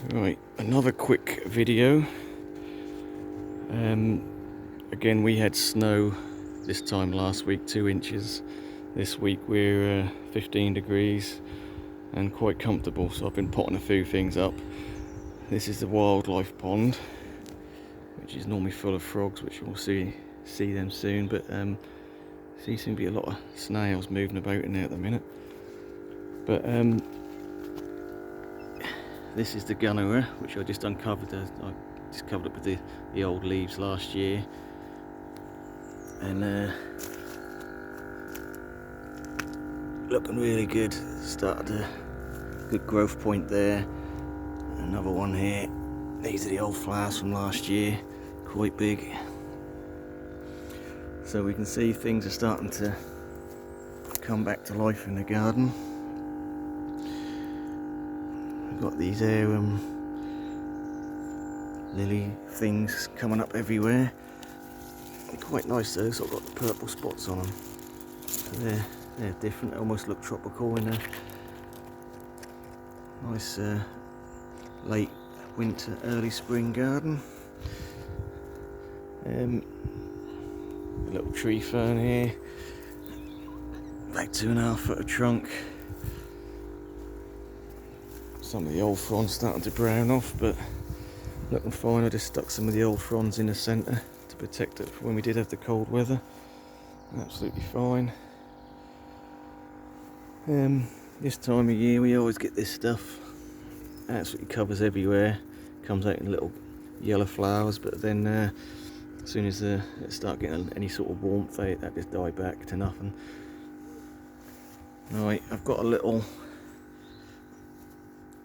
Right, another quick video. Again, we had snow this time last week, 2 inches. This week we're 15 degrees and quite comfortable, so I've been potting a few things up. This is the wildlife pond, which is normally full of frogs, which we'll see them soon, but seems to be a lot of snails moving about in there at the minute. But this is the Gunnerer, which I just uncovered. I just covered up with the old leaves last year, and looking really good. Started a good growth point there. Another one here. These are the old flowers from last year, quite big. So we can see things are starting to come back to life in the garden. We've got these arum lily things coming up everywhere. They're quite nice though, so I've got the purple spots on them. So they're different, they almost look tropical in a nice late winter, early spring garden. A little tree fern here, about 2.5 foot of trunk. Some of the old fronds starting to brown off, but looking fine. I just stuck some of the old fronds in the centre to protect it when we did have the cold weather. Absolutely fine. This time of year we always get this stuff. Absolutely covers everywhere. Comes out in little yellow flowers, but then as soon as it start getting any sort of warmth, that just die back to nothing. Right, I've got a little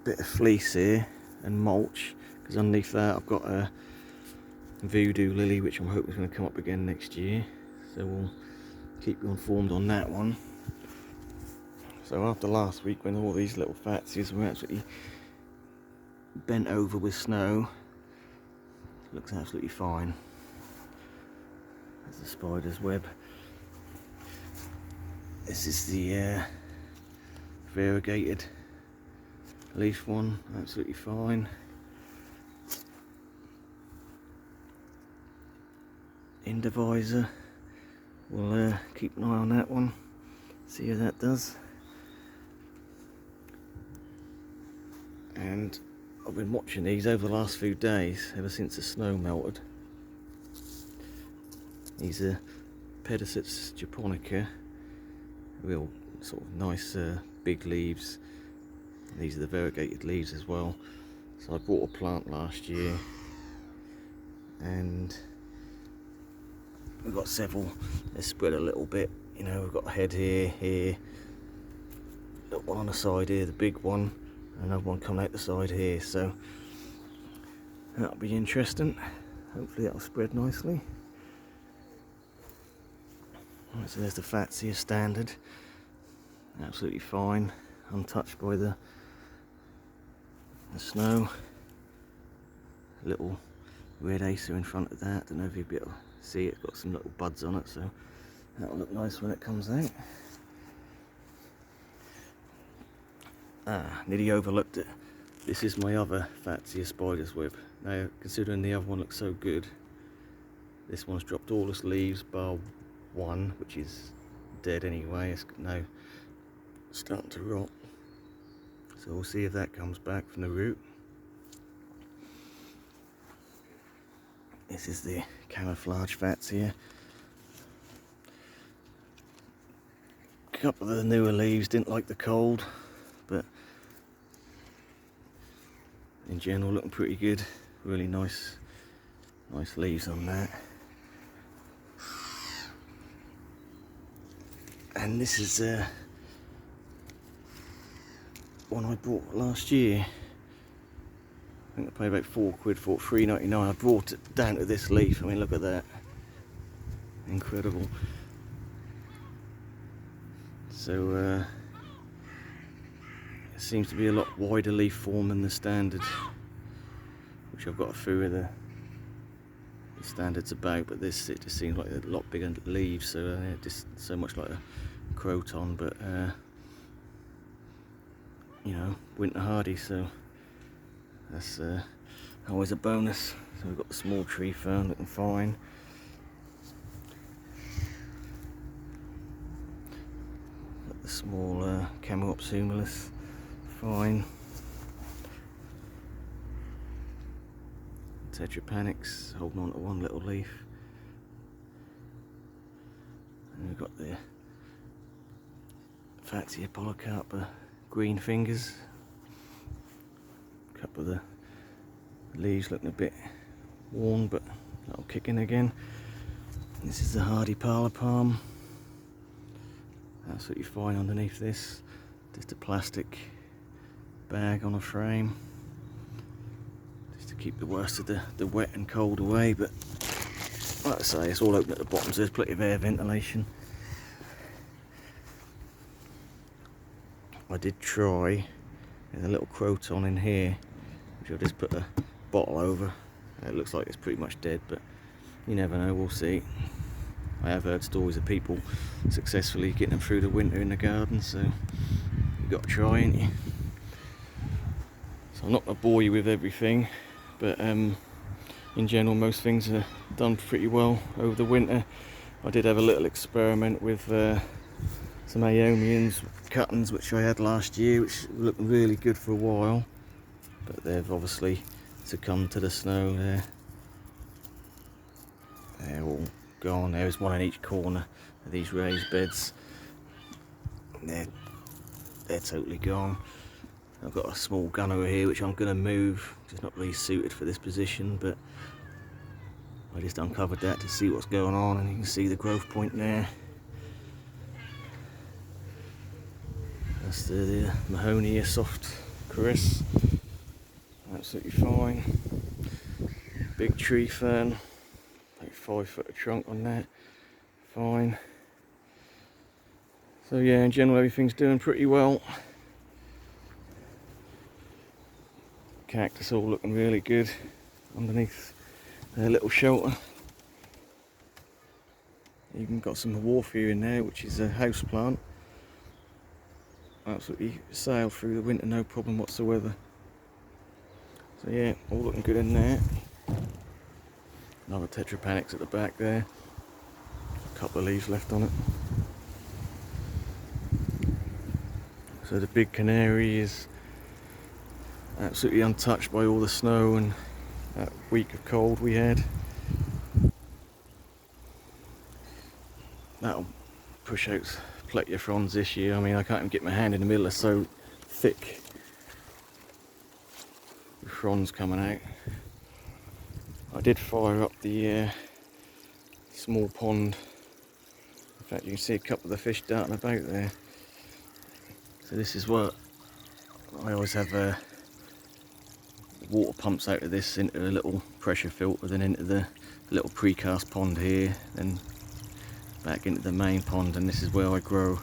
bit of fleece here and mulch, because underneath that I've got a voodoo lily, which I'm hoping is going to come up again next year, so we'll keep you informed on that one. So after last week, when all these little fatsias were absolutely bent over with snow, looks absolutely fine. There's the spider's web. This is the variegated leaf one, absolutely fine. Indivisor, we'll keep an eye on that one, see how that does. And I've been watching these over the last few days, ever since the snow melted. These are Pediceps japonica, real sort of nice big leaves. These are the variegated leaves as well. So I bought a plant last year, and we've got several. They're spread a little bit, you know. We've got a head here, little one on the side here, the big one, another one coming out the side here. So that'll be interesting. Hopefully that'll spread nicely. Right, so there's the Fatsia standard, absolutely fine, untouched by the snow. Little red acer in front of that. Don't know if you'll be able to see it. It's got some little buds on it, so that'll look nice when it comes out. Nearly overlooked it. This is my other Fatsia spider's web. Now, considering the other one looks so good, this one's dropped all its leaves bar one, which is dead anyway. It's now starting to rot. So we'll see if that comes back from the root. This is the camouflage Fatsia. A couple of the newer leaves didn't like the cold, but in general looking pretty good. Really nice leaves on that. And this is one I bought last year. I think I paid about £4 for it, £3.99. I brought it down to this leaf. I mean, look at that. Incredible. So it seems to be a lot wider leaf form than the standard, which I've got a few of the standards about, but this, it just seems like a lot bigger leaves, so just so much like a croton, but you know, winter hardy, so That's always a bonus. So we've got the small tree fern looking fine. Got the small Camelops humilis, fine. Tetrapanax holding on to one little leaf. And we've got the Fatsia polycarpa green fingers. A couple of the leaves looking a bit worn, but that'll kick in again. This is the hardy parlour palm. Absolutely fine underneath this. Just a plastic bag on a frame, just to keep the worst of the wet and cold away. But like I say, it's all open at the bottom, so there's plenty of air ventilation. I did try, there's a little croton in here, which I'll just put a bottle over. It looks like it's pretty much dead, but you never know, we'll see. I have heard stories of people successfully getting them through the winter in the garden, so you've got to try, ain't you? So I'm not going to bore you with everything, but in general most things are done pretty well over the winter. I did have a little experiment with some Aeonians cuttings which I had last year, which looked really good for a while, but they've obviously succumbed to the snow. They're all gone. There's one in each corner of these raised beds. They're totally gone. I've got a small gun over here which I'm going to move. It's not really suited for this position, but I just uncovered that to see what's going on, and you can see the growth point there. That's the Mahonia soft caress. Absolutely fine. Big tree fern, like 5 foot of trunk on that. Fine. So yeah, in general everything's doing pretty well. Cactus all looking really good underneath their little shelter. Even got some Haworthia in there, which is a house plant. Absolutely sailed through the winter, no problem whatsoever. So yeah, all looking good in there. Another Tetrapanax at the back there. A couple of leaves left on it. So the big canary is absolutely untouched by all the snow and that week of cold we had. That'll push out plenty of fronds this year. I mean, I can't even get my hand in the middle, they're so thick with fronds coming out. I did fire up the small pond. In fact, you can see a couple of the fish darting about there. So this is what I always have water pumps out of this into a little pressure filter, then into the little precast pond here, then back into the main pond. And this is where I grow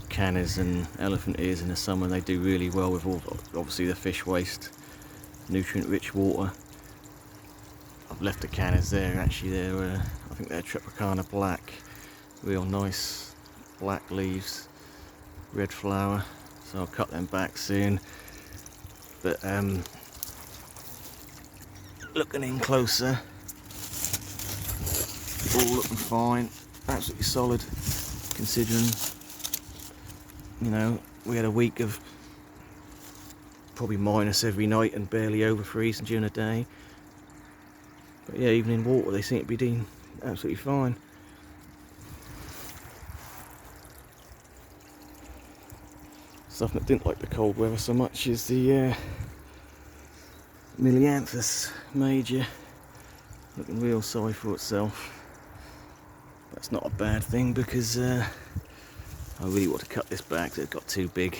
cannas and elephant ears in the summer. They do really well with all, obviously, the fish waste, nutrient rich water. I've left the cannas there, actually. They're I think they're Tropicana black, real nice black leaves, red flower, so I'll cut them back soon. But looking in closer, all looking fine, absolutely solid, considering, you know, we had a week of probably minus every night and barely over freezing during the day. But yeah, even in water they seem to be doing absolutely fine. Stuff that didn't like the cold weather so much is the Milianthus major, looking real sorry for itself. That's not a bad thing, because I really want to cut this back, so it got too big.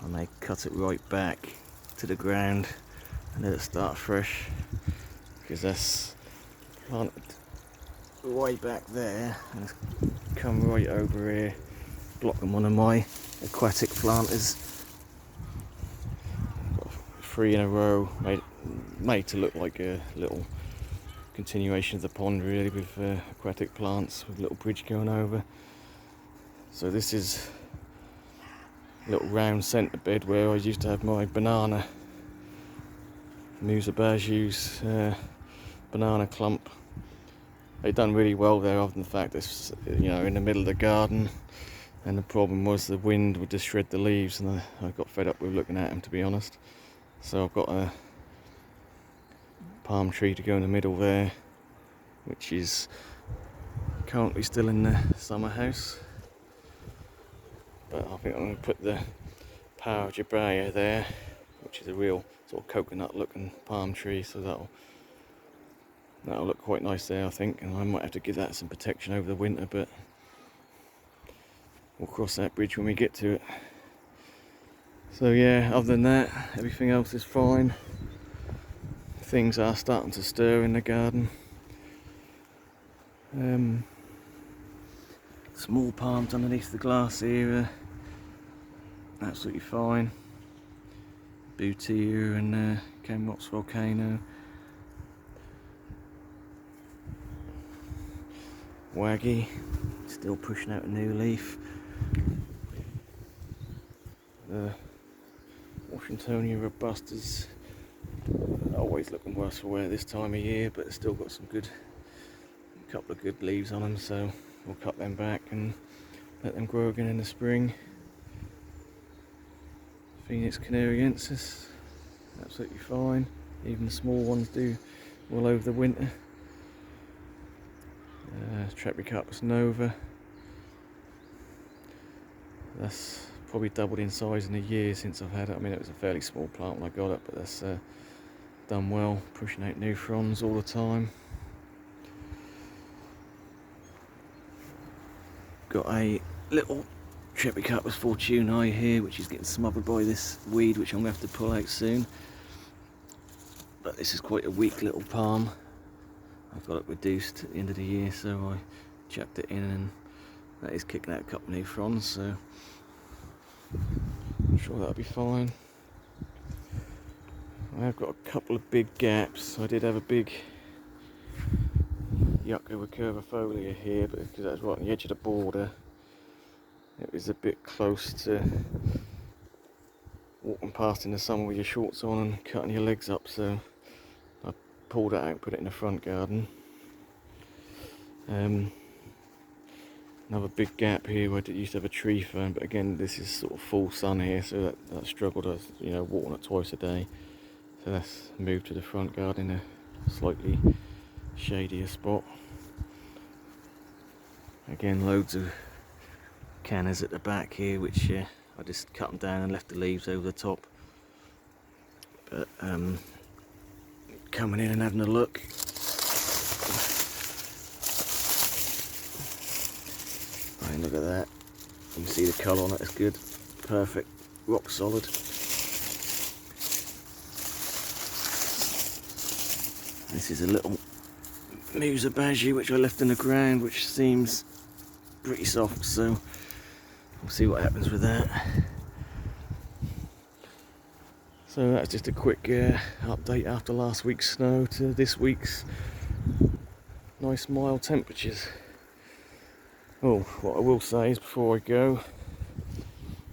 I may cut it right back to the ground and let it start fresh, because that's planted way back there and it's come right over here, blocking one of my aquatic planters. Got 3 in a row, made to look like a little continuation of the pond, really, with aquatic plants with a little bridge going over. So this is little round centre bed where I used to have my banana Musabaju's banana clump. They done really well there, other than the fact it's, you know, in the middle of the garden, and the problem was the wind would just shred the leaves, and I got fed up with looking at them, to be honest. So I've got a palm tree to go in the middle there, which is currently still in the summer house, but I think I'm going to put the Pau Jabaya there, which is a real sort of coconut looking palm tree, so that'll look quite nice there, I think, and I might have to give that some protection over the winter, but we'll cross that bridge when we get to it. So yeah, other than that, everything else is fine. Things are starting to stir in the garden. Small palms underneath the glass here, absolutely fine. Boutia and Camrock's Volcano. Waggy, still pushing out a new leaf. The Washingtonia robustas, always looking worse for wear this time of year, but it's still got some couple of good leaves on them, so we'll cut them back and let them grow again in the spring. Phoenix canariensis, absolutely fine. Even the small ones do well over the winter. Trapecarpus nova, that's probably doubled in size in a year since I've had it. I mean, it was a fairly small plant when I got it, but that's done well, pushing out new fronds all the time. Got a little Trapecarpus fortunei here, which is getting smothered by this weed, which I'm going to have to pull out soon. But this is quite a weak little palm. I've got it reduced at the end of the year, so I chucked it in, and that is kicking out a couple of new fronds, so I'm sure that'll be fine. I've got a couple of big gaps. I did have a big Yucca recurvifolia here, but because that was right on the edge of the border, it was a bit close to walking past in the summer with your shorts on and cutting your legs up, so I pulled it out and put it in the front garden. Another big gap here where I used to have a tree fern, but again this is sort of full sun here, so that struggled. I was, you know, watering it twice a day, so that's moved to the front garden in a slightly shadier spot. Again, loads of cannas at the back here, which I just cut them down and left the leaves over the top. But coming in and having a look, right, look at that. You can see the colour on it, it's good, perfect, rock solid. This is a little Musabaju which I left in the ground, which seems pretty soft, so we'll see what happens with that. So that's just a quick update after last week's snow to this week's nice mild temperatures. Oh, what I will say is, before I go,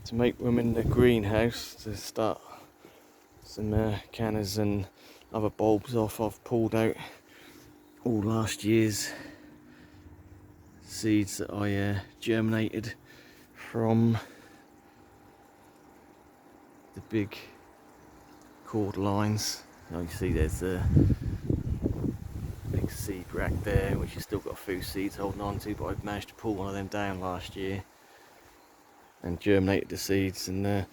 to make room in the greenhouse to start some cannas and other bulbs off, I've pulled out all last year's seeds that I germinated from the big cord lines. Now you see there's a big seed rack there, which has still got a few seeds holding on to, but I've managed to pull one of them down last year and germinated the seeds, and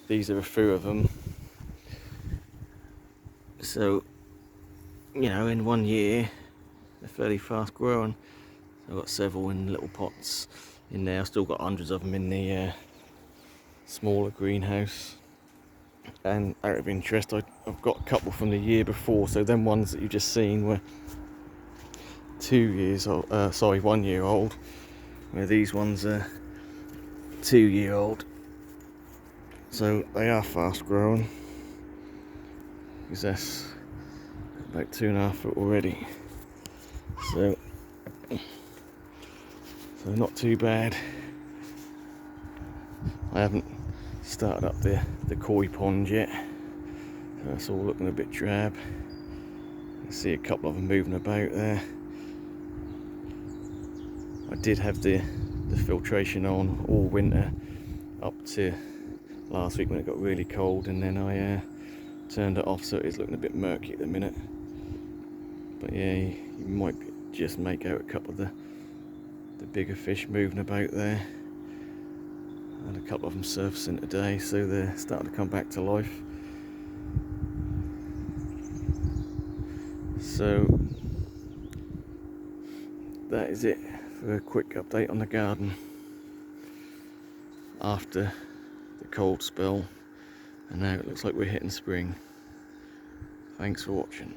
these are a few of them. So, you know, in 1 year they're fairly fast growing. I've got several in little pots in there. I've still got hundreds of them in the smaller greenhouse. And out of interest, I've got a couple from the year before, so them ones that you've just seen were 1 year old, where these ones are 2 year old. So they are fast growing, because that's about 2.5 foot already. So not too bad. I haven't started up the koi pond yet. So it's all looking a bit drab. You can see a couple of them moving about there. I did have the filtration on all winter up to last week when it got really cold, and then I turned it off, so it is looking a bit murky at the minute. But yeah, you might just make out a couple of the bigger fish moving about there, and a couple of them surfacing today, so they're starting to come back to life. So that is it for a quick update on the garden after the cold spell, and now it looks like we're hitting spring. Thanks for watching.